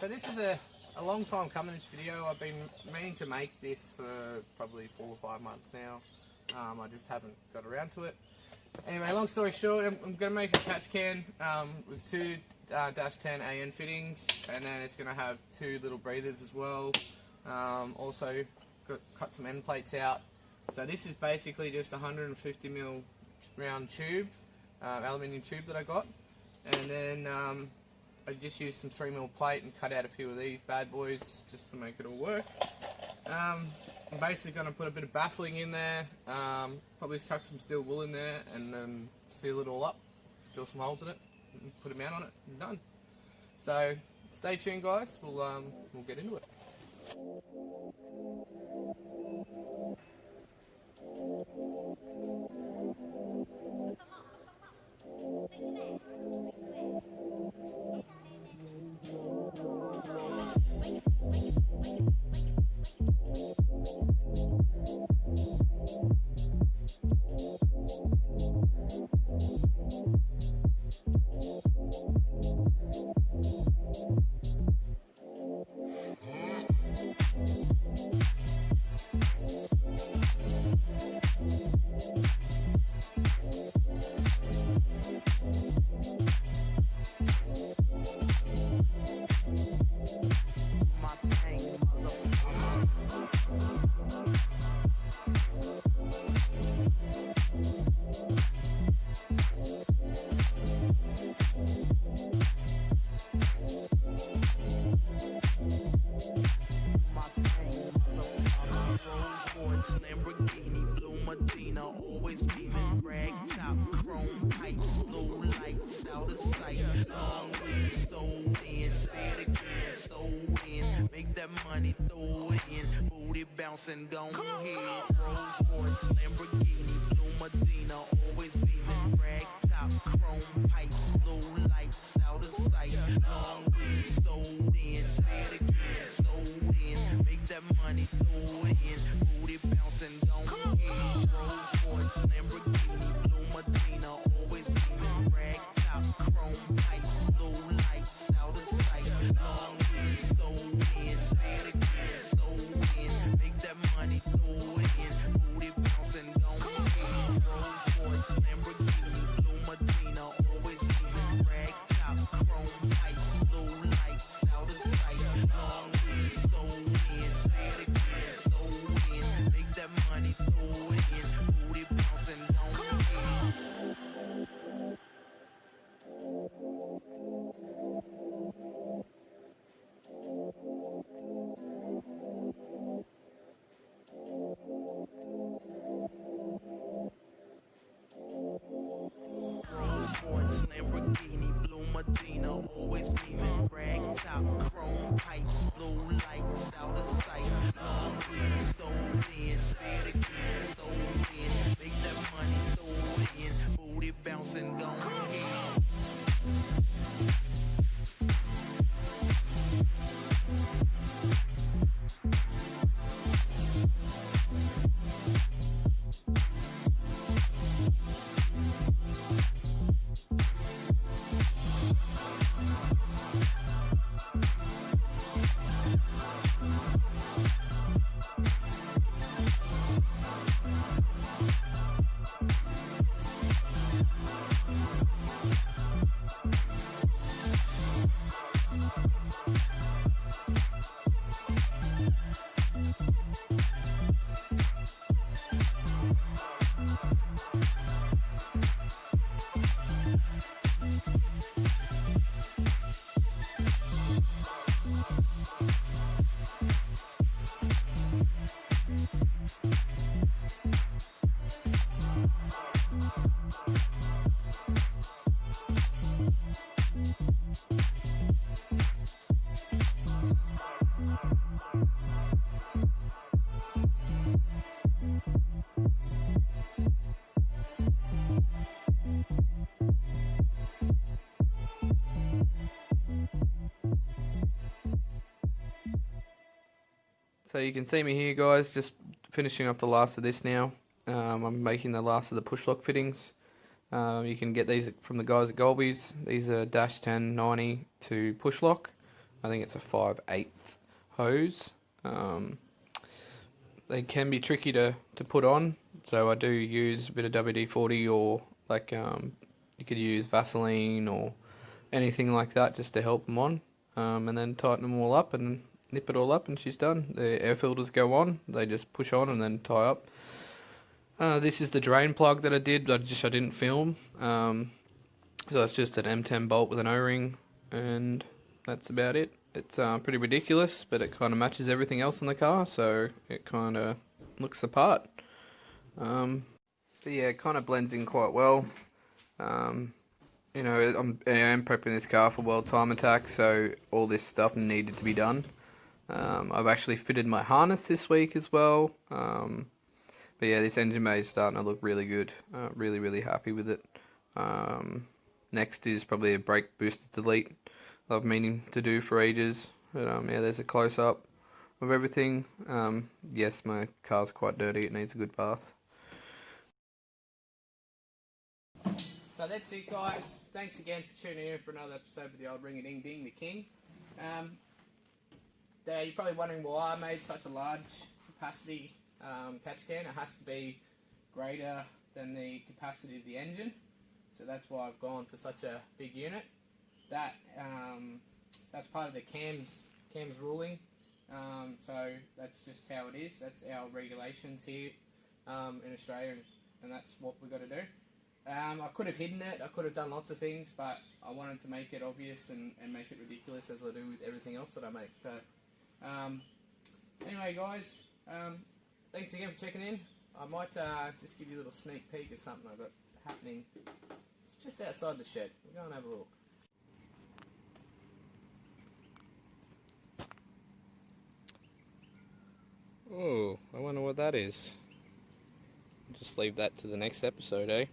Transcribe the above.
So this is a long time coming, this video. I've been meaning to make this for probably 4 or 5 months now. I just haven't got around to it. Anyway, long story short, I'm going to make a catch can with two -10 AN fittings, and then it's going to have 2 little breathers as well. Also cut some end plates out. So this is basically just a 150mm round tube, aluminium tube that I got, and then I just used some 3mm plate and cut out a few of these bad boys just to make it all work. I'm basically going to put a bit of baffling in there, probably chuck some steel wool in there, and then seal it all up, drill some holes in it, and put a mount on it, and done. So stay tuned, guys. We'll get into it. Always beaming, rag top, chrome pipes, blue lights out of sight. Long way, sold in, say it again, sold in. Make that money, throw it in, booty bouncing, go ahead. Rolls Royce, Lamborghini, blue Medina, always beaming, rag top, chrome pipes, blue lights out of sight. Long way, sold in, say it again, sold in. Make that money, throw it in, booty bouncing, go ahead. Rolls Lamborghini, blue Medina, always beaming, rag top, chrome pipes, blue lights out of sight. Long way, sold in, say it again, sold in. Make that money, throw it in, booty bouncing, go ahead. Rolls Lamborghini, blue Medina, always beaming, rag top, chrome pipes, blue lights out of sight. Long way, sold in, say it again, sold in. Make that money, throw it in, booty bouncing, go ahead. Rolls Lamborghini, blue Medina, always beaming, rag top, chrome pipes, blue lights out of sight. Long way, sold in, say it again, sold in. Make that money, throw it in, booty bouncing, go ahead. So you can see me here, guys, just finishing off the last of this now. I'm making the last of the push lock fittings. You can get these from the guys at Golby's. These are -10 90 to push lock. I think it's a 5/8 hose. They can be tricky to put on, so I do use a bit of WD-40 or like you could use Vaseline or anything like that just to help them on, and then tighten them all up and nip it all up, and she's done. The air filters go on, they just push on and then tie up. This is the drain plug that I did. I didn't film. So it's just an M10 bolt with an O-ring, and that's about it. It's pretty ridiculous, but it kind of matches everything else in the car, so it kind of looks the part. But yeah, it kind of blends in quite well. You know, I am prepping this car for World Time Attack, so all this stuff needed to be done. I've actually fitted my harness this week as well. But yeah, this engine bay is starting to look really good. Really, really happy with it. Next is probably a brake booster delete. I've been meaning to do for ages. But yeah, there's a close up of everything. Yes, my car's quite dirty. It needs a good bath. So that's it, guys. Thanks again for tuning in for another episode of the old Ring a Ding Ding the King. You're probably wondering why I made such a large capacity catch can. It has to be greater than the capacity of the engine. So that's why I've gone for such a big unit. That's part of the CAMS ruling. So that's just how it is. That's our regulations here in Australia, and that's what we've got to do. I could have hidden it. I could have done lots of things, but I wanted to make it obvious and make it ridiculous as I do with everything else that I make. So anyway, guys, thanks again for checking in. I might just give you a little sneak peek of something I've got happening. It's just outside the shed. We'll go and have a look. Oh, I wonder what that is. Just leave that to the next episode, eh?